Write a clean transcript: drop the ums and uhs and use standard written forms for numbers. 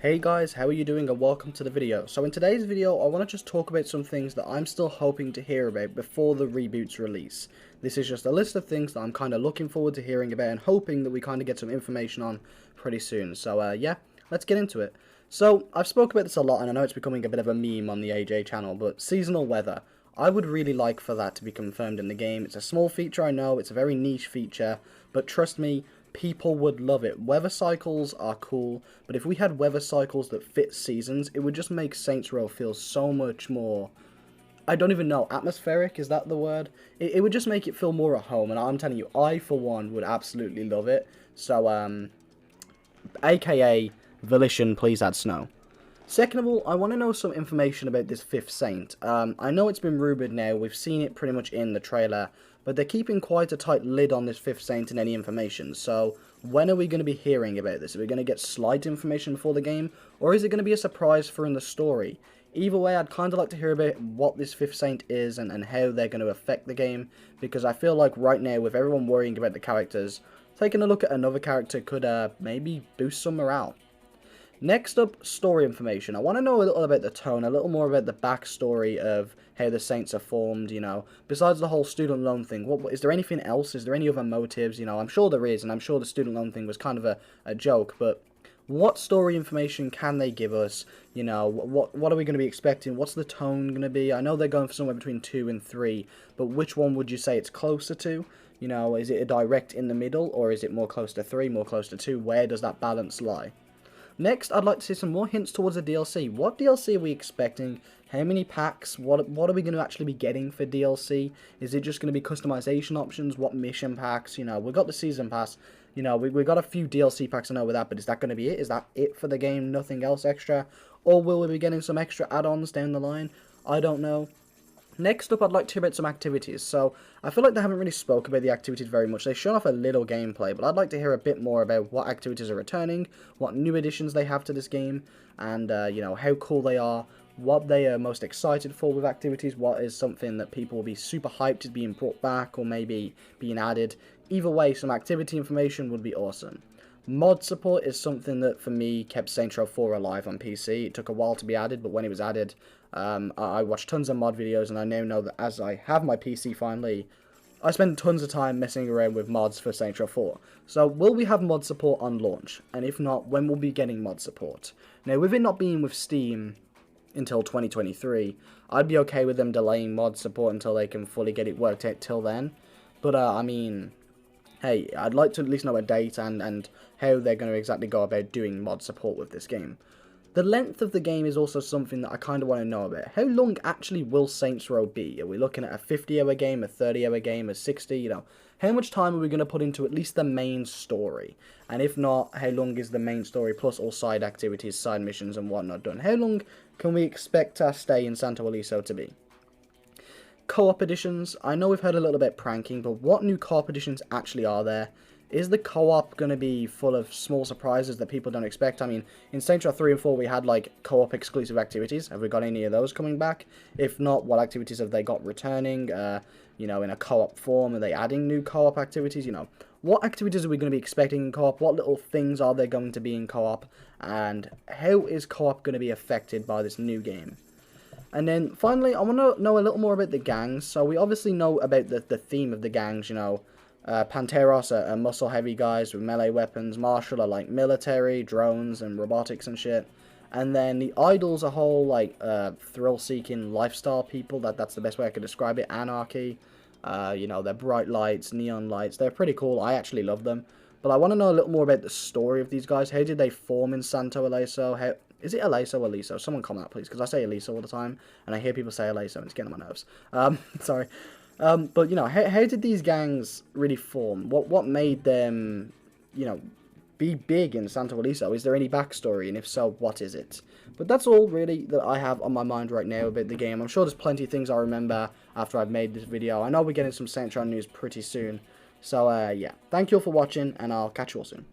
Hey guys, how are you doing and welcome to the video. So in today's video, I want to just talk about some things that I'm still hoping to hear about before the reboot's release. This is just a list of things that I'm kind of looking forward to hearing about and hoping that we kind of get some information on pretty soon. So yeah, let's get into it. So I've spoken about this a lot and I know it's becoming a bit of a meme on the AJ channel, but seasonal weather. I would really like for that to be confirmed in the game. It's a small feature, I know, it's a very niche feature, but trust me, people would love it. Weather cycles are cool, but if we had weather cycles that fit seasons, it would just make Saints Row feel so much more, I don't even know, atmospheric, is that the word? It would just make it feel more at home, and I'm telling you, I for one would absolutely love it. So, aka Volition, please add snow. Second of all, I want to know some information about this 5th Saint. I know it's been rumoured now, we've seen it pretty much in the trailer, but they're keeping quite a tight lid on this 5th Saint and any information, so when are we going to be hearing about this? Are we going to get slight information before the game, or is it going to be a surprise for in the story? Either way, I'd kind of like to hear about what this 5th Saint is and how they're going to affect the game, because I feel like right now, with everyone worrying about the characters, taking a look at another character could maybe boost some morale. Next up, story information. I want to know a little about the tone, a little more about the backstory of how the Saints are formed, you know. Besides the whole student loan thing, is there anything else? Is there any other motives? You know, I'm sure there is, and I'm sure the student loan thing was kind of a joke, but what story information can they give us? You know, what are we going to be expecting? What's the tone going to be? I know they're going for somewhere between 2 and 3, but which one would you say it's closer to? You know, is it a direct in the middle, or is it more close to 3, more close to 2? Where does that balance lie? Next, I'd like to see some more hints towards the DLC. What DLC are we expecting? How many packs? What are we going to actually be getting for DLC? Is it just going to be customization options? What mission packs? You know, we've got the Season Pass. You know, we've got a few DLC packs I know with that, but is that going to be it? Is that it for the game? Nothing else extra? Or will we be getting some extra add-ons down the line? I don't know. Next up, I'd like to hear about some activities. So, I feel like they haven't really spoke about the activities very much. They've shown off a little gameplay, but I'd like to hear a bit more about what activities are returning, what new additions they have to this game, and, you know, how cool they are, what they are most excited for with activities, what is something that people will be super hyped is being brought back, or maybe being added. Either way, some activity information would be awesome. Mod support is something that, for me, kept Saints Row 4 alive on PC. It took a while to be added, but when it was added, I watched tons of mod videos, and I now know that as I have my PC finally, I spend tons of time messing around with mods for Saints Row 4. So, will we have mod support on launch? And if not, when will we be getting mod support? Now, with it not being with Steam until 2023, I'd be okay with them delaying mod support until they can fully get it worked out till then. But, I mean, hey, I'd like to at least know a date and how they're going to exactly go about doing mod support with this game. The length of the game is also something that I kind of want to know about. How long actually will Saints Row be? Are we looking at a 50-hour game, a 30-hour game, a 60, you know? How much time are we going to put into at least the main story? And if not, how long is the main story plus all side activities, side missions and whatnot done? How long can we expect our stay in Santo Ileso to be? Co-op editions, I know we've heard a little bit pranking, but what new co-op editions actually are there? Is the co-op going to be full of small surprises that people don't expect? I mean, in Saints Row 3 and 4 we had like co-op exclusive activities. Have we got any of those coming back? If not, what activities have they got returning, you know, in a co-op form? Are they adding new co-op activities? You know, what activities are we going to be expecting in co-op? What little things are there going to be in co-op? And how is co-op going to be affected by this new game? And then, finally, I want to know a little more about the gangs. So, we obviously know about the theme of the gangs, you know. Panteros are muscle-heavy guys with melee weapons. Marshall are, like, military, drones, and robotics and shit. And then the Idols are whole, like, thrill-seeking lifestyle people. That's the best way I could describe it. Anarchy. You know, they're bright lights, neon lights. They're pretty cool. I actually love them. But I want to know a little more about the story of these guys. How did they form in Santo Ileso? Is it Ileso or Aliso? Someone comment out, please, because I say Aliso all the time, and I hear people say Ileso, and it's getting on my nerves. Sorry. But, you know, how did these gangs really form? What made them, you know, be big in Santo Ileso? Is there any backstory, and if so, what is it? But that's all, really, that I have on my mind right now about the game. I'm sure there's plenty of things I remember after I've made this video. I know we're getting some Saints Row news pretty soon. So, yeah, thank you all for watching, and I'll catch you all soon.